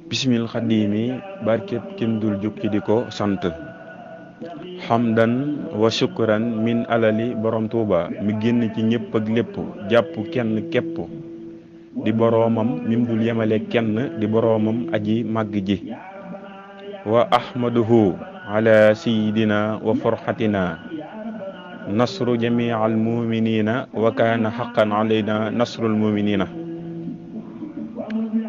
bismil xadimi barket kin dul jukki di ko sant xamdan wa shukran min alali borom tuuba mi génn ci ñépp ak lépp jàpp kenn képp di boroomam mim dul yemale kenn di boroomam aji màgg ji wa ahmaduhu ala sayidina wa forxatina nasru jamii al muminina wa kaana xaqan alayna nasrul muminina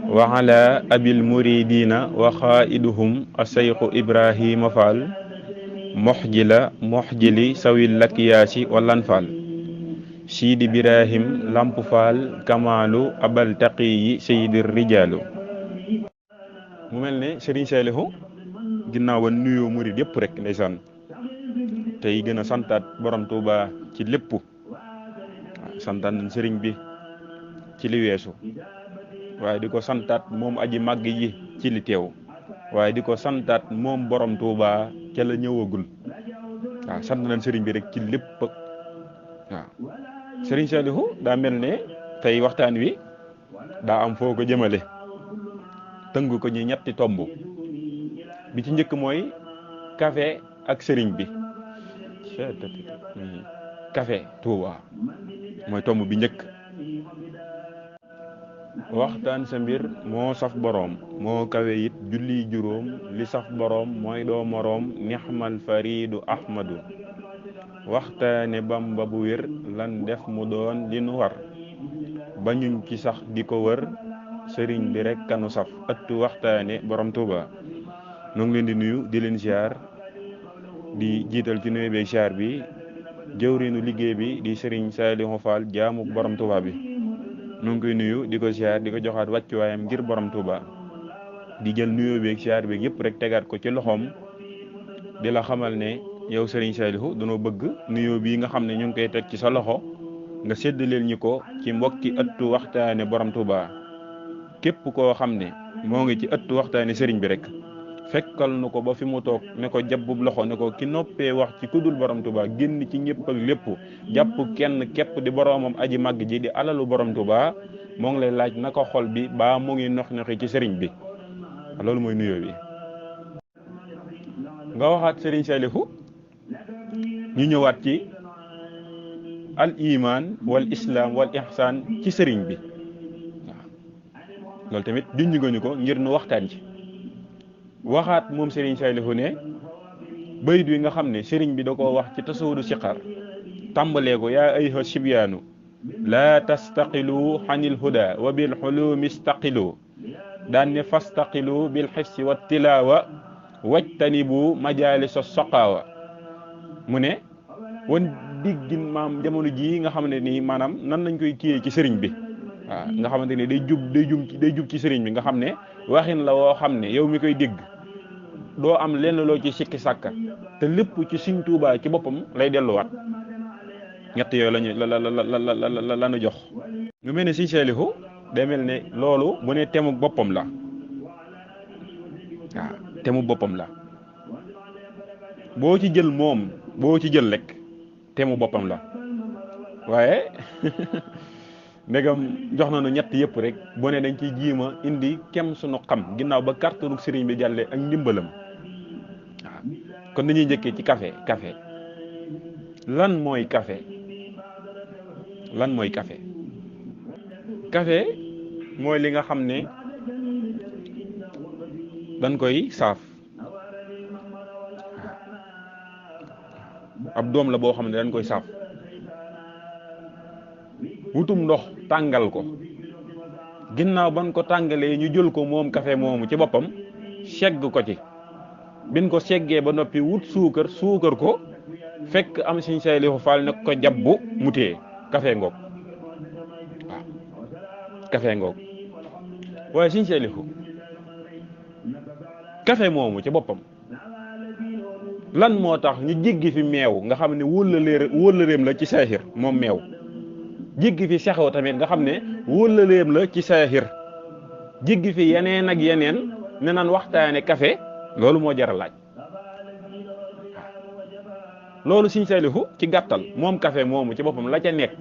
wa ala abil muridina wa xaiduhum asayxu ibrahima fall moxjili sawil lakiyaasi wallan fall siidi birahim lamp fall kamalu abal taqiyi sayidi rijaalu. mu mel ne Serigne Saliou ginnaaw ba nuyoo murid yëpp rek ndeysaan tey gën a santaat borom Tuuba ci lépp santaat nañ sëriñ bi ci li weesu waaye di ko santaat moom aji màgg yi ci li teew waaye di ko santaat moom borom Tuuba ca la ñëwagul waaw sant nañ sëriñ bi rek ci lépp waaw sëriñ Saliou daa mel ne tey waxtaan wi daa am foo ko jëmale tënk ko ñi ñetti tomb bi ci njëkk mooy café ak sëriñ bi café Tuuba mooy tomb bi njëkk waxtaan sa mbir moo saf boroom moo kawe it julli juróom li saf boroom mooy doo moroom nixmal faridu ahmadu waxtaane Bamba bu wér lan def mu doon li nu war ba ñuñ ci sax di ko wër sëriñ bi rek kanu saf ëttu waxtaane borom Tuuba noo ngi leen di nuyu di leen ziar di jiital ci nuyu beeg ziar bi jëwriñu liggéey bi di sëriñ Saliou Fall jaamu borom Tuuba bi nu ngi koy nuyu di ko ziar di ko joxaat wàccuwaayam ngir borom Tuuba di jël nuyoo beeg ziar beeg yëpp rek tegaat ko ci loxoom di la xamal ne yow Serigne Saliou danoo bëgg nuyoo bii nga xam ne ñu ngi koy teg ci sa loxo nga séddaleel ñi ko ci mbokki ëttu waxtaane borom Tuuba képp koo xam ne moo ngi ci ëttu waxtaane Serigne bi rek fekkal nu ko ba fi mu toog ne ko jabbub loxo ne ko ki noppee wax ci kudul borom Tuuba génn ci ñëpp ak lépp jàpp kenn képp di boromam aji màgg ji di alalu borom Tuuba moo ngi lay laaj na ko xol bi baa mu ngi nox noxi ci sëriñ bi loolu mooy nuyoo bi nga waxaat Serigne Saliou ñu ñëwaat ci al iman wal islam wal ihsan ci sëriñ bi waaw loolu tamit junj nga ñu ko ngir nu waxtaan ci waxaat moom Serigne Saliou ne bayit wi nga xam ne sëriñ bi da koo wax ci tasawudu siqar tàmbalee ko yaa ayha sibyaanu laa tastaqilu xanil huda wa bil xulumi istaqilu daan ne fastaqilu bil xifsi wa tilaawa wajtanibu majalisa soqaawa mu ne wan diggin maam jamono jii nga xam ne nii maanaam nan lañ koy kiyee ci sëriñ bi waaw nga xamante ne day jub ci sëriñ bi nga xam ne waxin la woo xam ne yow mi koy dégg doo am lenn loo ci sikki sàkka te lépp ci Sëriñ Tuuba ci boppam lay delluwaat ñett yooyu la ñu jox ñu mel ne Sëriñ Saliou day mel ne loolu bu ne temu boppam la waaw temu boppam la boo ci jël rek temu boppam la waaye ndegam jox nañu ñett yëpp rek boo ne dañ ciy jiima indi kem sunu xam ginnaaw ba kartanu sëriñ bi jàllee ak ndimbalam waaw kon dañuy njëkkee ci café lan mooy café café mooy li nga xam ne dañ koy saaf ab doom la boo xam ne dañ koy saaf wutum ndox tàngal ko ginnaaw ban ko tàngalee ñu jël ko moom café moomu ci boppam segg ko ci bin ko seggee ba noppi wut suukar ko fekk am Serigne Saliou Fall ne ko jabbu mu téye café ngoog waaw café ngoog waaye Serigne Saliou café moomu ci boppam lan moo tax ñu jéggi fi meew nga xam ne wóllëreem la ci saahir moom meew jéggi fi sexew tamit nga xam ne wóllëreem la ci saahir jéggi fi yeneen ak yeneen ne nan waxtaane café loolu moo jar a laaj loolu Sëriñ Saalihu ci gàttal moom café moomu ci boppam la ca nekk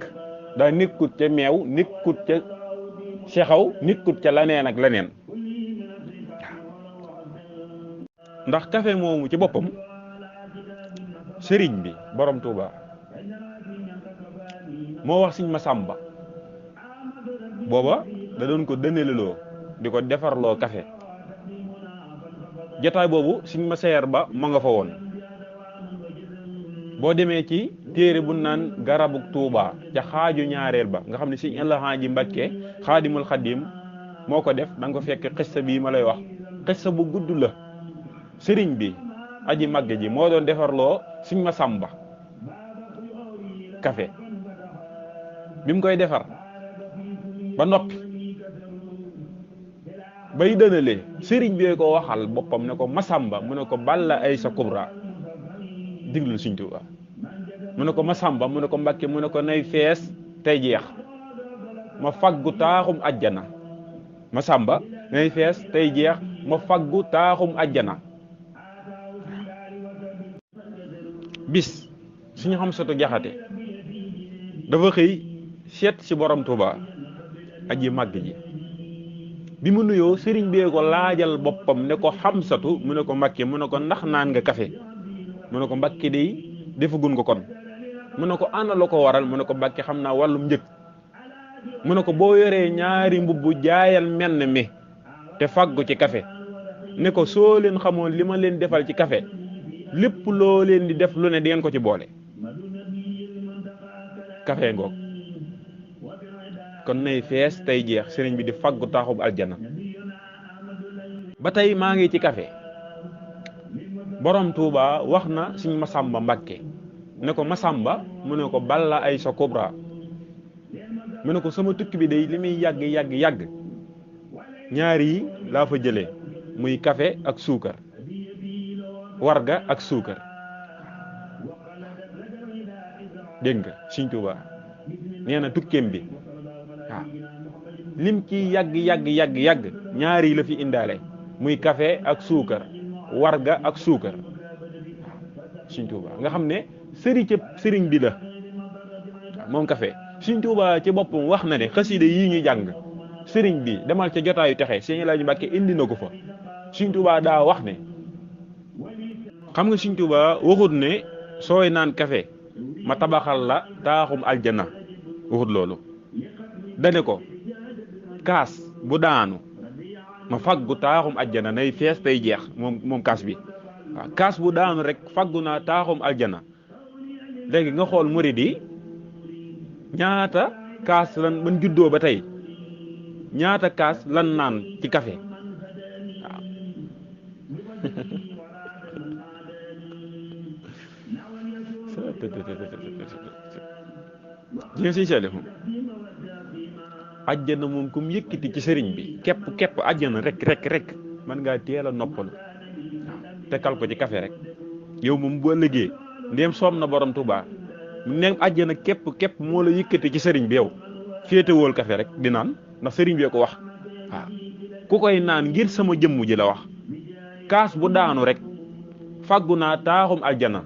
daa nekkut ca meew nekkut ca sexew nekkut ca leneen ak leneen ndax café moomu ci boppam sëriñ bi borom Touba moo wax Sëriñ Masamba booba da doon ko dëneleloo di ko defarloo café jotaay boobu Sëriñ Maseer Ba ma nga fa woon boo demee ci téere bu naan garabuk Touba ca xaaju ñaareel ba nga xam ne Sëriñ Alhaaji Mbàkke Xaadimul Xaadim moo ko def da nga ko fekk xissa bii ma lay wax xissa bu gudd la sëriñ bi aji màgg ji moo doon defarloo Sëriñ Masamba café bi mu koy defar ba noppi bay dënalee sëriñ bi ko waxal boppam ne ko Masamba mu ne ko Balla Aysa Kubra diglul Sëriñ Tuubaa mu ne ko Masamba mu ne ko Mbàkke mu ne ko nay fees tey jeex ma faggu taaxum ajjana Masamba nay fees tey jeex ma faggu taaxum ajjana bis suñu xam soto jaxate dafa xëy seet ci borom Touba aji màgg ji bi mu nuyoo sëriñ bee ko laajal boppam ne ko Xamsatu mu ne ko Mbàkke mu ne ko ndax naan nga café mu ne ko Mbàkke day defagun ko kon mu ne ko ana la ko waral mu ne ko Mbàkke xam naa wàllum njëg mu ne ko boo yoree ñaari mbubbu jaayal menn mi te faggu ci café ne ko soo leen xamoon li ma leen defal ci café lépp loo leen di def lu ne di ngeen ko ci boole café ngoog kon nay fees tey jeex sëriñ bi di faggu taaxub aljana ba tey maa ngi ci café borom Touba wax na Sëriñ Masamba Mbàkke ne ko Masamba mu ne ko Balla Aysa Kubra mu ne ko sama tukki bi day li muy yàgg ñaar yi laa fa jëlee muy café ak suukar warga ak suukar dégg nga Sëriñ Tuubaa nee na tukkeem bi waaw lim ci yàgg ñaar yi la fi indaale muy café ak suukar warga ak suukar Sëriñ Tuubaa nga xam ne sëriñ bi la moom café Sëriñ Tuubaa ci boppam wax na ne xasida yii ñu jàng sëriñ bi demal ca jotaayu texe Sëriñ Alaaji Mbàkke indi na ko fa Sëriñ Tuubaa daa wax ne xam nga Sëriñ Tuubaa waxut ne sooy naan café ma tabaxal la taaxum aljana waxut loolu dane ko kaas bu daanu ma faggu taaxum aljana nay fees tey jeex moom kaas bi waaw kaas bu daanu rek faggu naa taaxum aljana léegi nga xool murid yi ñaata kaas lan ban juddoo ba tey ñaata kaas lan naan ci café waaw jén Sëriñ Saalihu ajjana moom ku mu yëkkati ci sëriñ bi képp ajjana rek man ngaa teel a noppalu waaw tekkal ko ci café rek yow moom boo liggéey ndéem soom na borom Touba ndéem ajjana képp moo la yëkkati ci sëriñ bi yow féetewóol café rek di naan ndax sëriñ bee ko wax waaw ku koy naan ngir sama jëmm ji la wax kaas bu daanu rek faggu naa taaxum aljana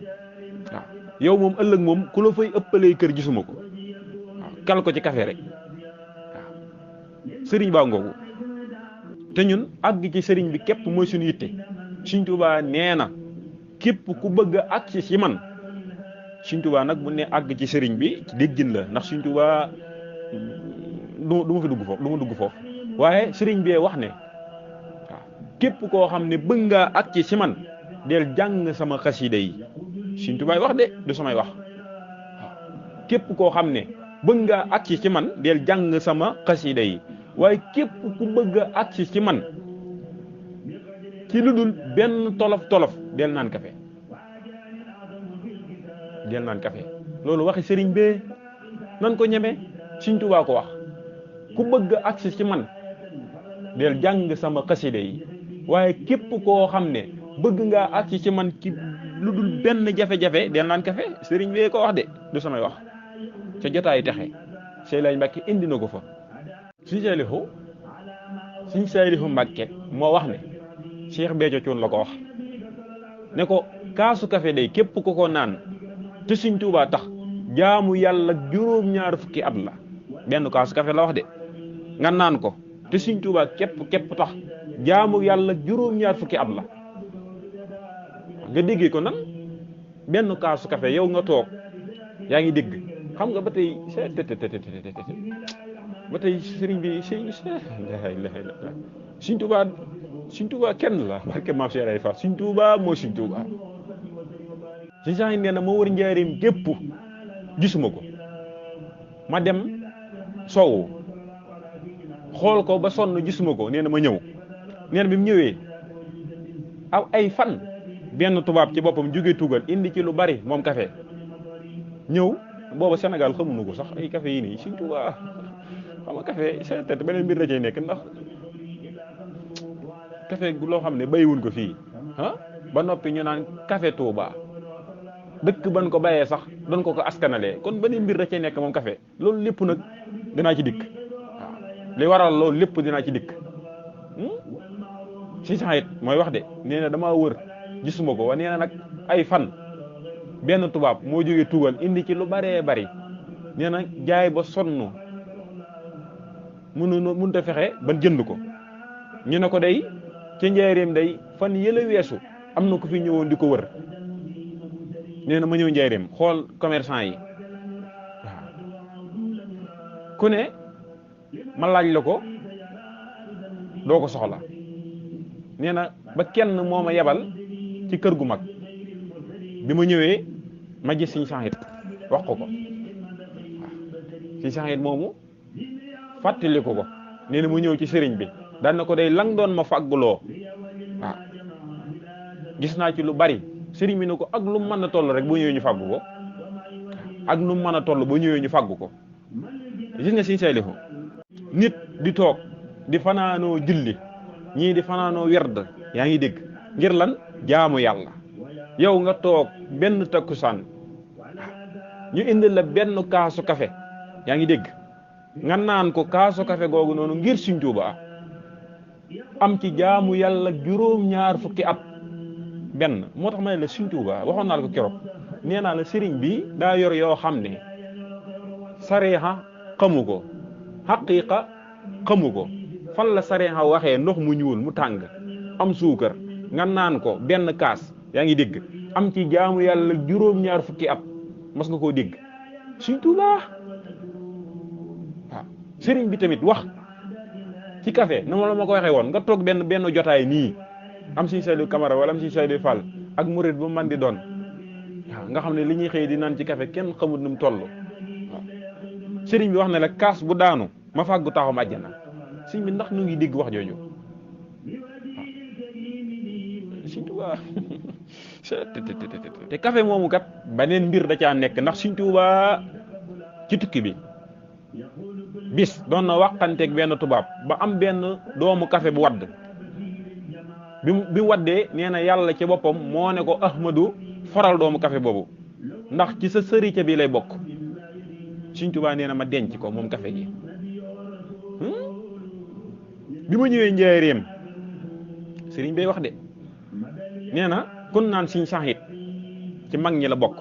waaw yow moom ëllëg moom ku la fay ëppalee kër gisuma ko waaw kal ko ci café rek waaw sëriñ baa ngoogu te ñun àgg ci sëriñ bi képp mooy suñu yitte Sëriñ Tuubaa nee na képp ku bëgg a àgg ci man Sëriñ Tuubaa nag bu ne àgg ci sëriñ bi ci déggin la ndax Sëriñ Tuubaa du ma fi dugg foofu du ma dugg foofu waaye sëriñ bee wax ne waaw képp koo xam ne bëgg ngaa àgg ci man del jàng sama xasida yi Sëriñ Tuubaa wax de du samay wax waaw képp koo xam ne bëgg ngaa àgg ci man del jàng sama xasida yi waaye képp ku bëgg a àgg ci man ci lu dul benn tolof del naan café loolu waxi sëriñ bee nan ko ñeme Sëriñ Tuubaa ko wax ku bëgg a àgg ci man del jàng sama xasida yi waaye képp koo xam ne bëgg ngaa àgg ci man ci lu dul benn jafe-jafe del naan café sëriñ bi ko wax de du samay wax ca jotaayu texe Sey Laay Mbàkke indi na ko fa Sëñ Saalihu Mbàkke moo wax ne Cheikh Béthio Thioune la ko wax ne ko kaasu café day képp ku ko naan te Sëñ Tuubaa tax jaamu yàlla juróom-ñaar fukki at la benn kaasu café la wax de nga naan ko te Sëñ Tuubaa képp tax jaamu yàlla juróom-ñaar fukki at la nga déggee ko nan benn kaasu café yow nga toog yaa ngi dégg xam nga ba tey sëriñ bi Sëñ Tuubaa kenn la barke maam Cheikh Ibra Fall Sëñ Tuubaa moo Sëñ Tuubaa si sax nee na ma wër njaareem gépp gisuma ko ma dem soowu xool ko ba sonn gisuma ko nee na ma ñëw nee na bi mu ñëwee aw ay fan benn tubaab ci boppam jóge tugal indi ci lu bari moom café ñëw booba Sénégal xamuñu ko sax ay café yi nii Sëñ Tuubaa xam nga café c'est peut-être beneen mbir da cay nekk ndax café loo xam ne béyiwuñ ko fii ba noppi ñu naan café Touba dëkk ban ko bayee sax doon ko askanalee kon beneen mbir da cay nekk moom café loolu lépp nag dinaa ci dikk waaw li waral loolu lépp dinaa ci dikk si sax it mooy wax de nee na damaa wër gisuma ko wa nee na nag ay fan benn tubaab moo jógee tugal indi ci lu baree bari nee na jaay ba sonn mënut a fexe ban jënd ko ñu ne ko day ca njaareem day fan yële weesu am na ko fi ñëwoon di ko wër nee na ma ñëw njaareem xool commerçant yi waaw ku ne ma laaj la ko doo ko soxla nee na ba kenn moo ma yebal ci kër gu mag bi ma ñëwee ma gis Sëñ Saxit wax ko waaw Sëñ Saxit moomu fàttali ko nee na mu ñëw ci sëriñ bi daan na ko day lang doon ma fàgguloo waaw gis naa ci lu bari sëriñ bi ne ko ak lu mu mën a toll rek boo ñëwee ñu fàggu ko ak nu mu mën a toll boo ñëwee ñu fàggu ko gis nga Sëñ Saalihu nit di toog di fanaanoo julli ñii di fanaanoo werd yaa ngi dégg ngir lan jaamu yàlla yow nga toog benn takkusaan ñu indi la benn kaasu café yaa ngi dégg nga naan ko kaasu café googu noonu ngir Sëñ Tuubaa am ci jaamu yàlla juróom-ñaar fukki at benn moo tax ma ne la Sëñ Tuubaa waxoon naa la ko keroog nee naa la sëriñ bi daa yor yoo xam ne sariixa xamu ko xaqiiqa xamu ko fan la sariixa waxee ndox mu ñuul mu tàng am suukar nga naan ko benn kaas yaa ngi dégg am ci jaamu yàlla juróom-ñaar fukki at mas nga koo dégg Sëñ Tuubaa waaw sëriñ bi tamit wax ci café na ma la ma ko waxee woon nga toog benn jotaay nii am Sëñ Saliou Camara wala am Sëñ Saliou Fall ak murid bu man di doon waaw nga xam ne li ñuy xëy di naan ci café kenn xamut nu mu toll waaw sëriñ bi wax ne la kaas bu daanu ma fàggu taxam àjjana sëriñ bi ndax nu ngi dégg wax jooju waaw Sëñ Tuubaa te café moomu kat beneen mbir da caa nekk ndax Sëñ Tuubaa ci tukki bi bis doon na waxanteeg benn tubaab ba am benn doomu café bu wadd bi mu waddee nee na yàlla ci boppam moo ne ko Ahmadu faral doomu café boobu ndax ci sa sëriñ bi lay bokk Sëñ Tuubaa nee na ma denc ko moom café gi bi ma ñëwee njaareem sëriñ bay wax de nee na kun naan Sëñ Saxit ci mag ñi la bokk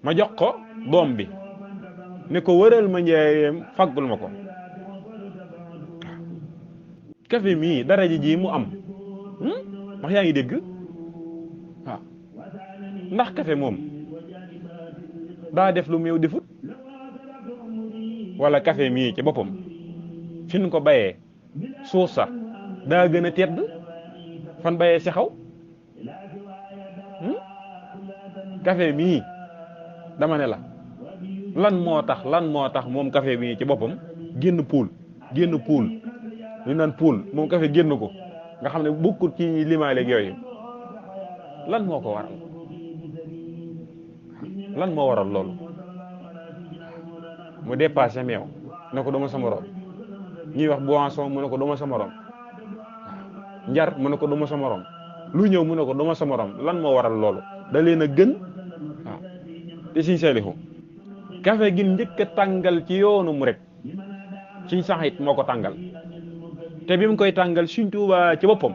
ma jox ko doom bi ne ko wëral ma njaareem faggul ma ko café mii daraja ji mu am wax yaa ngi dégg waaw ndax café moom daa def lu meew defut wala café mii ci boppam fi ñu ko bayee suuf sax daa gën a tedd fan bayee si xaw café mii dama ne la lan moo tax moom café mii ci boppam génn puul ñu naan puul moom café génn ko nga xam ne bokkut ci limaaleeg yooyu lan moo ko waral lan moo waral loolu mu dépassé meew ne ko duma sa morom ñuy wax boisson mu ne ko duma sa morom njar mu ne ko duma sa morom lu ñëw mu ne ko duma sa morom lan moo waral loolu da leen a gën waaw te Sëñ Saalihu café gi njëkk a tàngal ci yoonu mu rek Sëñ Saxit moo ko tàngal te bi mu koy tàngal Sëñ Tuubaa ci boppam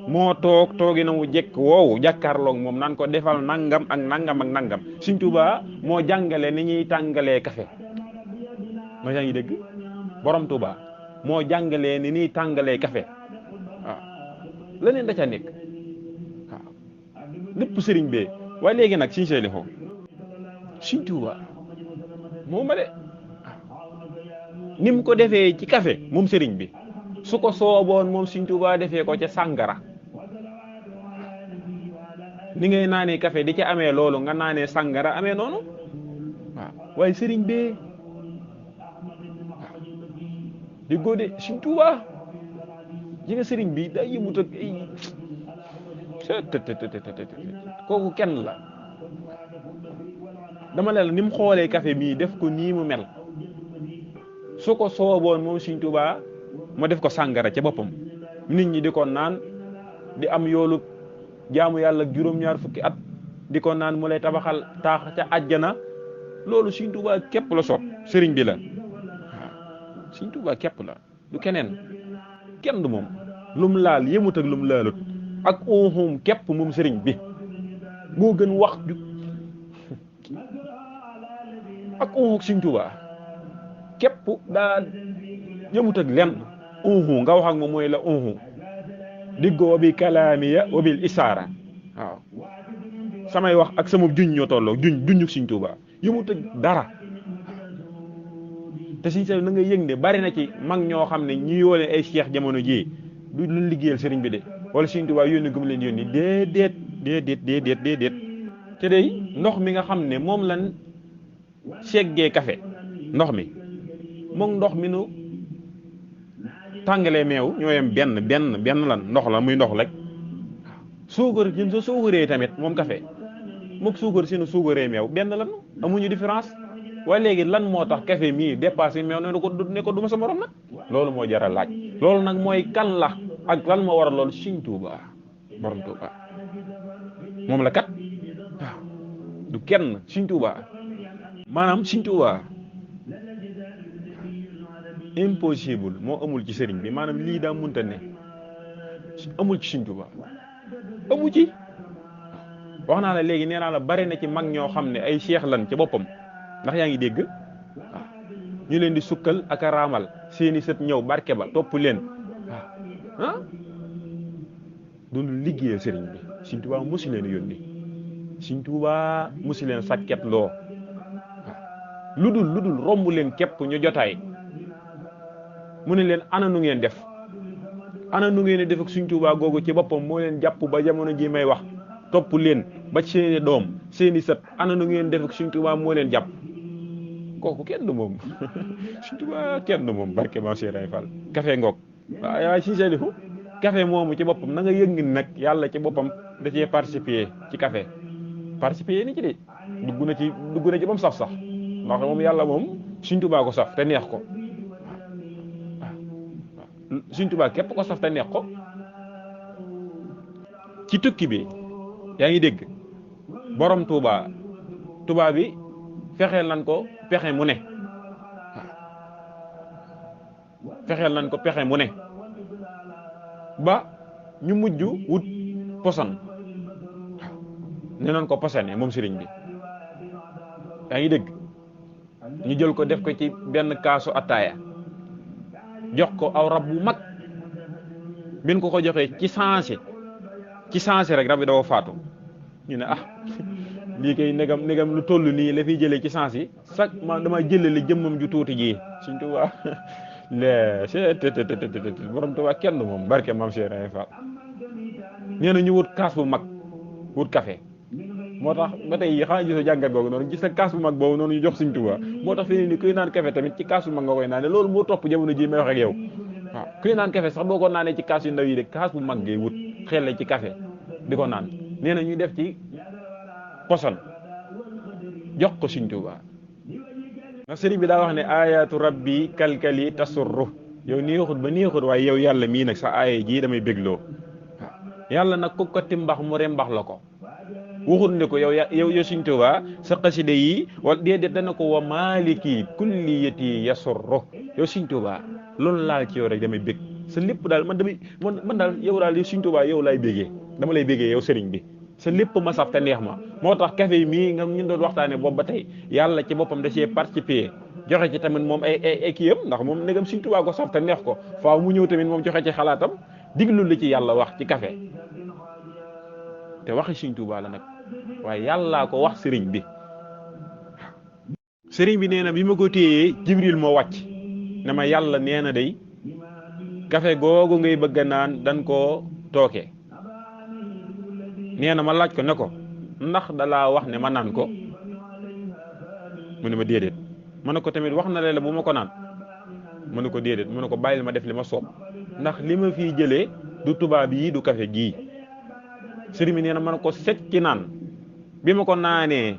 moo toogi na mu jekk woowu jàkkaarloog moom naan ko defal nangam ak nangam ak nangam Sëñ Tuubaa moo jàngale ni ñuy tàngalee café ma yaa ngi dégg borom Tuubaa moo jàngalee ni ñuy tàngalee café waaw leneen da ca nekk waaw lépp sëriñ bee waaye léegi nag Sëñ Saalihu Sëñ Tuubaa moo ma de ni mu ko defee ci café moom sëriñ bi su ko sooboon moom Sëñ Tuubaa defee ko ca sàngara ni ngay naanee café di ca amee loolu nga naanee sàngara amee noonu waaw waaye sëriñ bee waaw di góode Sëñ Tuubaa ji nga sëriñ bi day yëmut ak ay kooku kenn la dama ne la ni mu xoolee café mii def ko nii mu mel su ko sooboon moom Sëñ Tuubaa ma def ko sàngara ca boppam nit ñi di ko naan di am yoolu jaamu yàlla juróom-ñaar fukki at di ko naan mu lay tabaxal taax ca àjjana loolu Sëñ Tuubaa képp la soob sëriñ bi la waaw Sëñ Tuubaa képp la du keneen kenn du moom lum laal yëmut ak lum laalut ak unhum képp moom sëriñ bi moo gën wax ju ak unhum Sëñ Tuubaa képp daa yëmut ak lenn unhu nga wax ak moom mooy la unhu diggoo bi kalaamiya wa bil isaara waaw samay wax ak sama juñ ñoo tolloo juñu Sëñ Tuubaa yëmut ak dara te Sëñ Saalihu na nga yëg ne bari na ci mag ñoo xam ne ñi yoone ay cheikh jamono jii du luñ liggéeyal sëriñ bi de wala Sëñ Tuubaa yónni gu mu leen yónni déedéet te day ndox mi nga xam ne moom lan seggee café ndox mi moom ndox mi nu tàngalee meew ñoo yem benn lan ndox la muy ndox rek suukar jën sa suukaree tamit moom café mook suukar si nu suukaree meew benn lan amuñu différence waaye léegi lan moo tax café mii dépassé meew ne ko duma sa morom nag loolu moo jar a laaj loolu nag mooy kan la ak lan moo waral loolu Sëñ Tuubaa borom Tuubaa moom la kat waaw du kenn Sëñ Tuubaa maanaam Sëñ Tuubaa impossible moo amul ci sëriñ bi maanaam lii daa munta ne amul ci Sëñ Tuubaa amu ci wax naa la léegi nee naa la bari na ci mag ñoo xam ne ay cheikh lan ca boppam ndax yaa ngi dégg waaw ñu leen di sukkal ak a raamal seeni sët ñëw barke ba topp leen waaw doon liggéeyal sëriñ bi Sëñ Tuubaa mosu leen yónni Sëñ Tuubaa mosu leen sàkket loo waaw lu dul romb leen képp ñu jotaay mu ne leen ana nu ngeen def def ak Sëñ Tuubaa googu ci boppam moo leen jàpp ba jamono ji may wax topp leen ba seeni doom seeni sët ana nu ngeen def ak Sëñ Tuubaa moo leen jàpp kooku kenn du moom Sëñ Tuubaa kenn du moom barke Maam Cheikh Ibra Fall café ngoog waaye Sëñ Saalihu café moomu ci boppam na nga yëg ni nag yàlla ci boppam da cee participer ci café participer ni ci de dugg na ci ba mu saf sax ndax moom yàlla moom Sëñ Tuubaa ko saf te neex ko Sëñ Tuubaa képp ko saf te neex ko ci tukki bi yaa ngi dégg borom Tuubaa bi fexeel nañ ko pexe mu ne ba ñu mujj wut poson ne nañ ko posone moom sëriñ bi yaa ngi dégg ñu jël ko def ko ci benn kaasu attaaya jox ko aw rab bu mag bin ko joxee ci sensé rek rab bi dafa faatu ñu ne lii kay negam lu toll nii la fiy jëlee ci sens yi sax ma dama jëlale jëmmam ju tuuti ji Sëñ Tuubaa borom Tuubaa kenn moom barke Maam Cheikh Ibra Fall nee na ñu wut kaas bu mag wut café moo tax ba tey xanaa gisoo jàngat boobu noonu gis na kaas bu mag boobu noonu ñu jox Sëñ Tuubaa moo tax fi ni kuy naan café tamit ci kaas bu mag nga koy naane loolu moo topp jamono ji may wax ak yow waaw kuy naan café sax boo ko naanee ci kaas yu ndaw yi de kaas bu mag ngay wut xel ci café di ko naan nee na ñuy def ci poson jox ko Sëñ Tuubaa ndax sëriñ bi daa wax ne ayatu rabbi kalkali tasurru yow neexut ba neexut waaye yow yàlla mii nag sa aaya jii damay bégloo waaw yàlla nag ku ko timbax mu rembax la ko waxut ne ko yow Sëriñ Tuubaa sa xasida yi wala déedéet dana ko wa maliki kulliyati yasurru yow Sëriñ Tuubaa loolu laal ci yow rek damay bég sa lépp daal man daal yow daal yow Sëriñ Tuubaa yow laay bégee dama lay bégee yow sëriñ bi sa lépp ma saf te neex ma moo tax café mii nga ñu doon waxtaane boobu ba tey yàlla ci boppam da cee participer joxe ci tamit moom ay kii yam ndax moom ndegam Sëriñ Tuubaa ko saf te neex ko faaw mu ñëw tamit moom joxe ci xalaatam diglu li ci yàlla wax ci café te waxi Sëriñ Tuubaa la nag waaye yàllaa ko wax sëriñ bi nee na bi ma ko téyee Jibril moo wàcc ne ma yàlla nee na day café googu ngay bëgg a naan dan koo tooke nee na ma laaj ko ne ko ndax dalaa wax ne ma naan ko mu ne ma déedéet ma ne ko tamit wax na la bu ma ko naan mu ne ko déedéet mu ne ko bàyyil ma def li ma soob ndax li ma fii jëlee du tubaab yi du café gii sëriñ bi nee na ma ne ko set ci naan bi ma ko naanee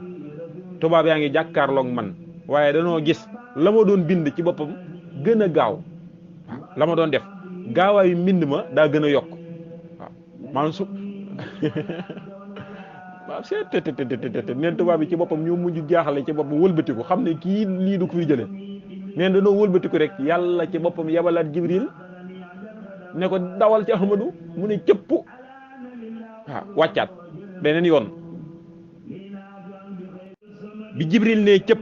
tubaab yaa ngi jàkkaarloog man waaye danoo gis la ma doon bind ci boppam gën a gaaw la ma doon def gaawaayu mbind ma daa gën a yokk waaw maanaam su waaw seet neen tubaab yi ci boppam ñoo mujj jaaxale ci boppam wëlbatiku xam ne kii lii du ko fi jële neen danoo wëlbatiku rek yàlla ci boppam yabalaat Jibril ne ko dawal ci Ahmadu mu ne cëpp waaw wàccaat beneen yoon bi Jibril ne cëpp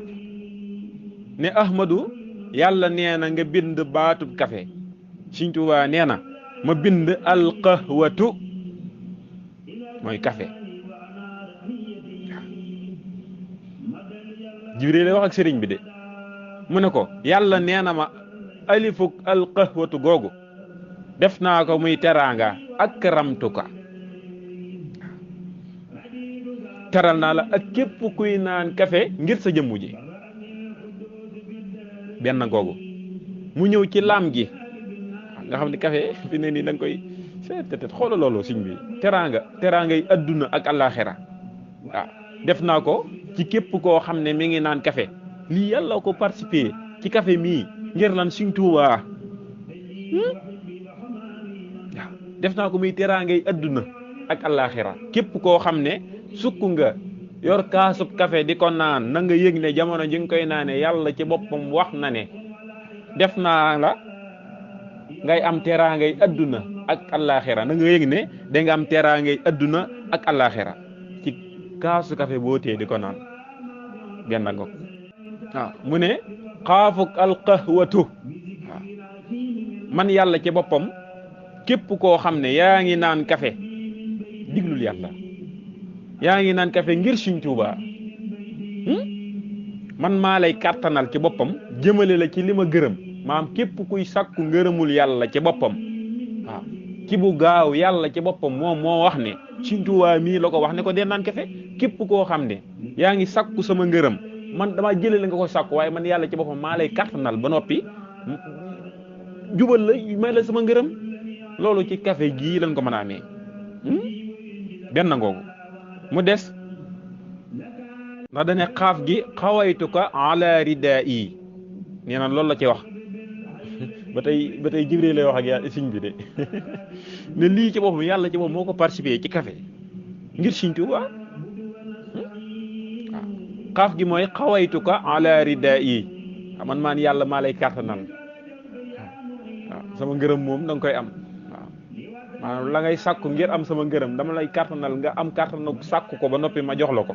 ne Ahmadu yàlla nee na nga bind baatub café Sëriñ Tuubaa nee na ma bind alqahwatu mooy café Jibril lay wax ak sëriñ bi de mu ne ko yàlla nee na ma alifuk alqahwatu googu def naa ko muy teraanga ak ramtuka teral naa la ak képp kuy naan café ngir sa jëmmu ji benn googu mu ñëw ci laam gi nga xam ne café fi ne nii da nga koy seet xoola loolu siñ bi teraanga yi adduna ak àllaaxira waaw def naa ko ci képp koo xam ne mi ngi naan café lii yàlla ko participer ci café mii ngir lan Sëriñ Tuubaa waaw def naa ko muy teraanga yi adduna ak àllaaxira képp koo xam ne sukk nga yor kaasub café di ko naan na nga yëg ne jamono ji nga koy naane yàlla ci boppam wax na ne def naa la ngay am teraangay adduna ak àllaaxira na nga yëg ne da nga am teraangay adduna ak àllaaxira ci kaasu café boo tee di ko naan benn nga waaw mu ne xaafuk alqahwatu waaw man yàlla ci boppam képp koo xam ne yaa ngi naan café diglul yàlla yaa ngi naan café ngir Sëriñ Tuubaa man maa lay kàttanal ci boppam jëmale la ci li ma gërëm maam képp kuy sàkku ngërëmul yàlla ci boppam waaw ci bu gaaw yàlla ci boppam moom moo wax ne Sëriñ Tuubaa mii la ko wax ne ko dee naan café képp koo xam ne yaa ngi sàkku sama ngërëm man damaa jëlee la nga koy sàkku waaye man yàlla ci boppam maa lay kàttanal ba noppi jubal la may la sama ngërëm loolu ci café gii lañ ko mën a amee benn ngoogu mu des ndax dane xaaf gi xawaytuka ala rida yi nee na loolu la ci wax ba tey Jibril lay wax ak yàlla siñ bi de ne lii ci boppam yàlla ci boppam moo ko participé ci café ngir Sëriñ Tuubaa waaw xaaf gi mooy xawaytuka ala rida yi man maan yàlla maa lay kàttanal waaw sama ngërëm moom da nga koy am maanaam la ngay sàkku ngir am sama ngërëm dama lay kàttanal nga am kàttanal sàkku ko ba noppi ma jox la ko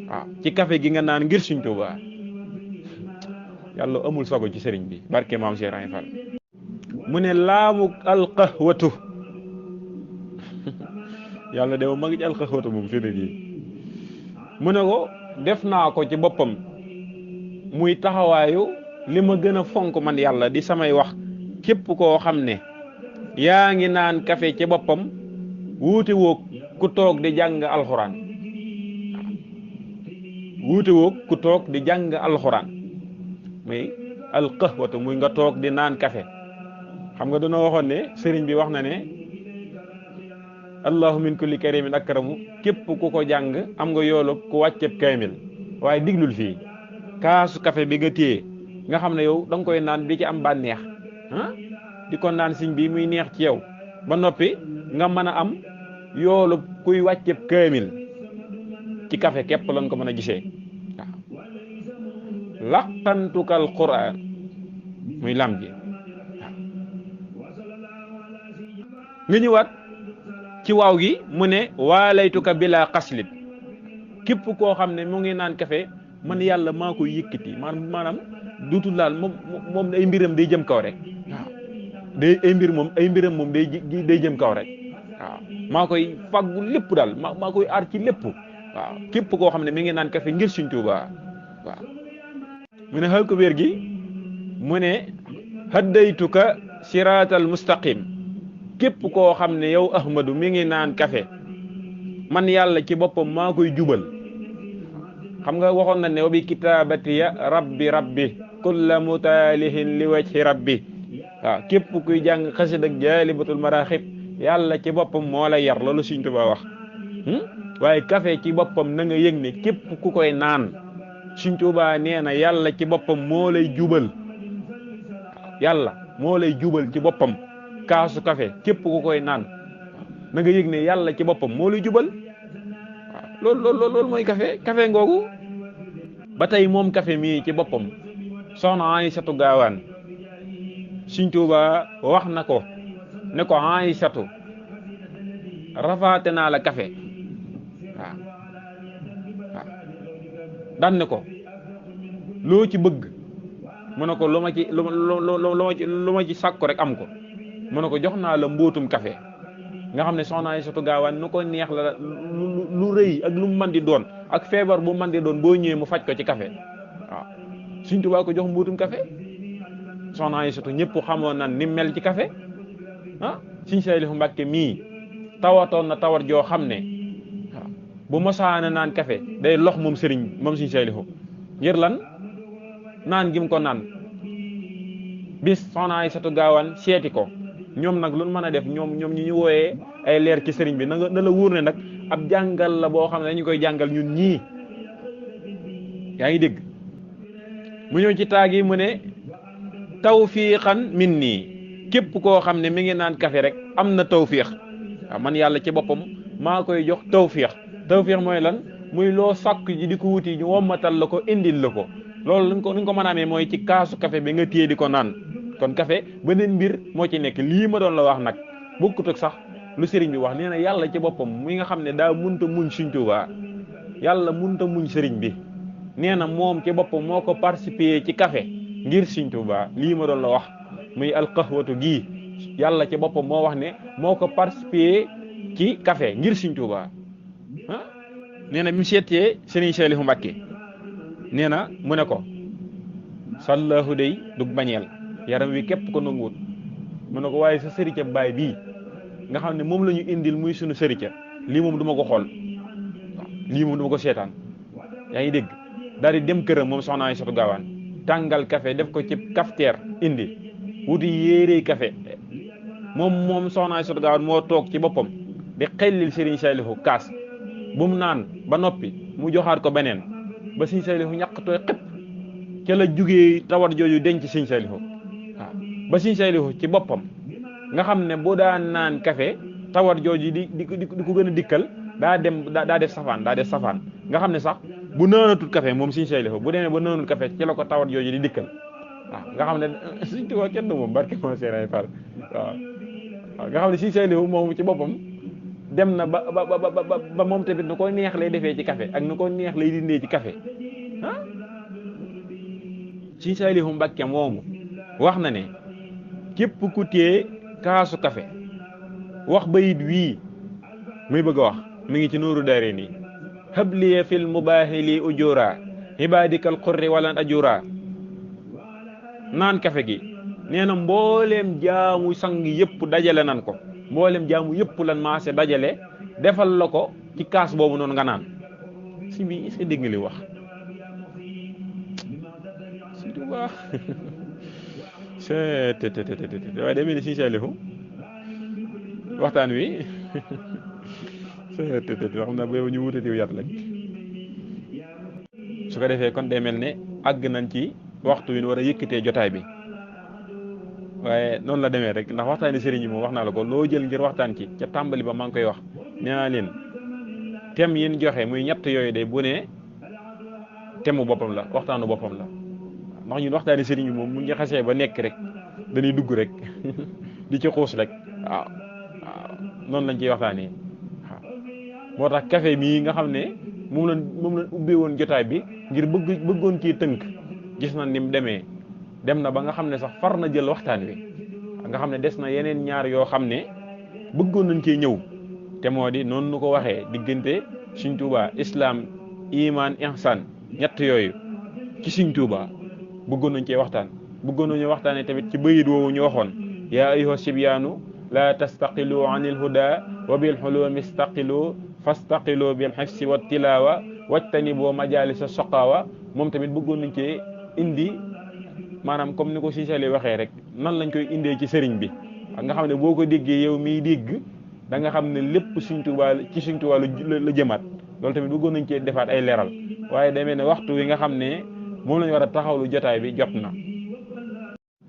waaw ci café gi nga naan ngir Sëriñ Tuubaa yàlla amul sogo ci sëriñ bi barke maam Cheikh Ibra Fall mu ne laamu alqahwatu yàlla de ma ngi ci alqahwatu moom fi ne nii mu ne ko def naa ko ci boppam muy taxawaayu li ma gën a fonk man yàlla di samay wax képp koo xam ne yaa ngi naan café ci boppam wuute woog ku toog di jàng alxuraan wuute woog ku toog di jàng alxuraan muy alqahwatu muy nga toog di naan café xam nga dana waxoon ne sëriñ bi wax na ne allahu min kulli karimin akramu képp ku ko jàng am nga yoolub ku wàcceb kaamil waaye diglul fii kaasu café bi nga téye nga xam ne yow da nga koy naan di ci am bànneex di ko naan siñ bi muy neex ci yow ba noppi nga mën a am yoolu kuy wàcceb kaamil ci café képp lañ ko mën a gisee waaw laqantukal qur'an muy lam ji waaw nga ñëwaat ci waaw gi mu ne waalaytuka bila xaslit képp koo xam ne mu ngi naan café man yàlla maa koy yëkkati maanaam duutul laal moom ay mbiram day jëm kaw rek waaw ay mbiram moom day jëm kaw rek waaw maa koy faggu lépp daal maa koy aar ci lépp waaw képp koo xam ne mi ngi naan café ngir Sëriñ Tuubaa waaw mu ne xal ko wér gi mu ne haddaytuka siraatal mustaqim képp koo xam ne yow Ahmadu mi ngi naan café man yàlla ci boppam maa koy jubal xam nga waxoon na ne wa bi kitaabatiya rabbi kulla mutaalihin li wajhi rabbi waaw képp kuy jàng xasid ak jaalibatul maraaxib yàlla ci boppam moo la yar loolu Sëriñ Tuubaa wax waaye café ci boppam na nga yëg ne képp ku koy naan Sëriñ Tuubaa nee na yàlla ci boppam moo lay jubal yàlla moo lay jubal ci boppam kaasu café képp ku koy naan na nga yëg ne yàlla ci boppam moo lay jubal waaw loolu mooy café ngoogu ba tey moom café mii ci boppam soxna Aysatu Gaawaan Sëriñ Tuubaa wax na ko ne ko Aysatu rafaate naa la café waaw daan ne ko loo ci bëgg mu ne ko lu ma ci sàkku rek am ko mu ne ko jox naa la mbóotum café nga xam ne soxna Aysatu Gaawaan nu ko neex la lu rëy ak lu mu mën di doon ak feebar bu mën di doon boo ñëwee mu faj ko ci café waaw Sëriñ Tuubaa ko jox mbóotum café soxna Aysatu ñëpp xamoon na ni mel ci café ah Sëriñ Saalihu Mbàkke mii tawatoon na tawat joo xam ne waaw bu mosaana naan café day lox moom Sëriñ Saalihu ngir lan naan gi mu ko naan bis soxna Aysatu Gaawaan seeti ko ñoom nag lu mën a def ñoom ñi ñu wooyee ay leer ci sëriñ bi na la wóor ne nag ab jàngal la boo xam ne dañu koy jàngal ñun ñii yaa ngi dégg mu ñëw ci taag yi mu ne tawfiqan min nii képp koo xam ne mi ngi naan café rek am na tawfiq waaw man yàlla ci boppam maa koy jox tawfiq mooy lan muy loo sàkk ji di ko wuti ñu wommatal la ko indil la ko loolu luñ ko mën a amee mooy ci kaasu café bi nga téye di ko naan kon café beneen mbir moo ci nekk lii ma doon la wax nag bokkut ak sax lu sëriñ bi wax nee na yàlla ci boppam mi nga xam ne daa munta muñ Sëriñ Tuubaa yàlla munta muñ sëriñ bi nee na moom ci boppam moo ko participé ci café ngir Sëriñ Tuubaa lii ma doon la wax muy alqahwatu gii yàlla ci boppam moo wax ne moo ko participé ci café ngir Sëriñ Tuubaa ah nee na bi mu seetee Sëriñ Saalihu Mbàkke nee na mu ne ko sallahu day dug bañeel yaram wi képp ko nanguwut mu ne ko waaye sa sërica baay bii nga xam ne moom la ñu indil muy sunu sërica lii moom du ma ko xool waaw lii moom du ma ko seetaan yaa ngi dégg daal di dem këram moom soxna Aysatu Gaawaan tàngal café def ko ci cafetière indi wuti yéerey café moom soxna Aysatu Gaawaan moo toog ci boppam di xellil Sëriñ Saalihu kaas bu mu naan ba noppi mu joxaat ko beneen ba Sëriñ Saalihu ñàkk tooy xëpp ca la jugee tawat jooju denc Sëriñ Saalihu waaw ba Sëriñ Saalihu ci boppam nga xam ne bu daan naan café tawat jooju di ko gën a dikkal daa def safaan nga xam ne sax bu naanatul café moom Sëriñ Saalihu bu demee ba naanul café ci la ko tawat jooju di dikkal waaw nga xam ne Sëriñ Tuubaa kenn du moom barke moo seenay fal waaw nga xam ne Sëriñ Saalihu moom ci boppam dem na ba moom tamit nu ko neex lay defee ci café ak nu ko neex lay dindee ci café ah Sëriñ Saalihu Mbàkke moomu wax na ne képp ku téye kaasu café wax bayit wii muy bëgg a wax mi ngi ci Nuuru Daarayni habliya fil mubahili ujura ibadikal qurri walan ajura naan café gi nee na mbooleem jaamu sang yëpp dajale nan ko mbooleem jaamu yëpp lan maase dajale defal la ko ci kaas boobu noonu nga naan si bi est-ce que dégg nga li wax si du baax waaye demee ni Sëriñ Saalihu waxtaan wi xam naa boobu ñu wutatiw yat lañ su ko defee kon day mel ne àgg nañ ci waxtu wi war a yëkkatee jotaay bi waaye noonu la demee rek ndax waxtaani sëriñ yi moom wax naa la ko loo jël ngir waxtaan ci ca tàmbali ba maa ngi koy wax nee naa leen thème yi ñu joxe muy ñett yooyu de bu ne thème boppam la waxtaanu boppam la ndax ñun waxtaani sëriñ yi moom mu ngi xasee ba nekk rek dañuy dugg rek di ci xuus rek waaw noonu lañ ciy waxtaanee waaw moo tax café mii nga xam ne moom lañ ubbee woon jotaay bi ngir bëggoon ci tënk gis na ni mu demee dem na ba nga xam ne sax far na jël waxtaan wi nga xam ne des na yeneen ñaar yoo xam ne bëggoon nañ cee ñëw te moo di noonu nu ko waxee diggante Sëriñ Tuubaa islam iman ihsan ñett yooyu ci Sëriñ Tuubaa bëggoon nañ cee waxtaan bëggoon nañu waxtaanee tamit ci bayit woowu ñu waxoon yaa ayyuha sibyaanu la tastaqilu anil huda wa bil hulumi istaqilu fastaqilu bil hifsi wa tilawa wajtanibu majalisa soqawa moom tamit bëggoon nañ cee indi maanaam comme ni ko Cissé waxee rek nan lañ koy indee ci sëriñ bi nga xam ne boo ko déggee yow miy dégg da nga xam ne lépp Sëriñ Tuubaa ci Sëriñ Tuubaa la jëmaat loolu tamit bëggoon nañ cee defaat ay leeral waaye demee ne waxtu wi nga xam ne moom lañ war a taxawlu jotaay bi jot na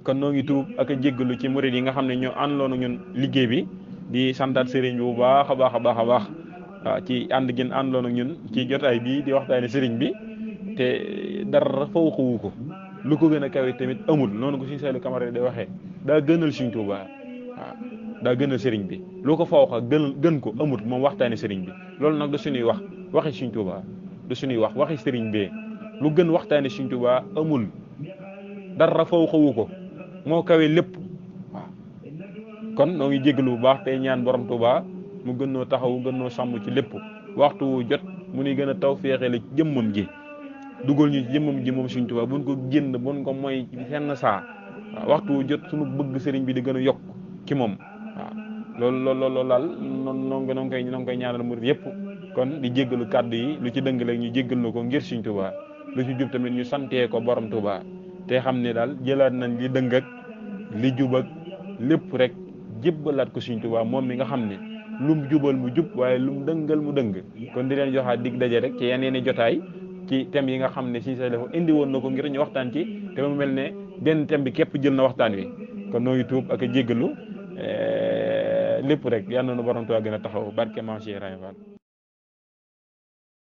kon noo ngi tuub ak a jéggalu ci murid yi nga xam ne ñoo àndoon ak ñun liggéey bi di santaat sëriñ bi bu baax a baax a baax a baax waaw ci ànd gën àndoon ak ñun ci jotaay bi di waxtaane sëriñ bi te dara fawxuwu ko lu ko gën a kawe tamit amul noonu ko si Saliou Camara di waxee daa gënal Sëriñ Tuubaa waaw daa gënal sëriñ bi lu ko fawxa gën ko amul moom waxtaane sëriñ bi loolu nag du suñuy wax waxi Sëriñ Tuubaa du suñuy wax waxi sëriñ bee lu gën waxtaane Sëriñ Tuubaa amul dara fawxuwu ko moo kawe lépp waaw kon noo ngi jégalu bu baax tey ñaan borom Tuubaa mu gën noo taxaw gën noo sàmm ci lépp waxtu wu jot mu ni gën a taw féexee la jëmmam ji dugal ñu jëmmam ji moom Sëriñ Tuubaa buñ ko génn buñ ko mooy fenn saa waaw waxtu wu jot suñu bëgg sëriñ bi di gën a yokk ci moom waaw loolu daal noo ngi koy ñaanal murid yëpp kon di jéggalu kàddu yi lu ci dëng rek ñu jéggal na ko ngir Sëriñ Tuubaa lu ci jub tamit ñu santee ko borom Tuubaa te xam ne daal jëlaat nañ li dëng ak li jub ak lépp rek jébbalaat ko Sëriñ Tuubaa moom mi nga xam ne lum jubal mu jub waaye lum dëngal mu dëng kon di leen joxaat dig daje rek ci yeneeni jotaay ci thème yi nga xam ne Cissé dafa indi woon na ko ngir ñu waxtaan ci te mu mel ne benn thème bi képp jël na waxtaan wi kon noo ngi tuub ak a jéggalu lépp rek yal na nu borom Tuubaa gën a taxaw barke Maam Cheikh Ibrahima Fall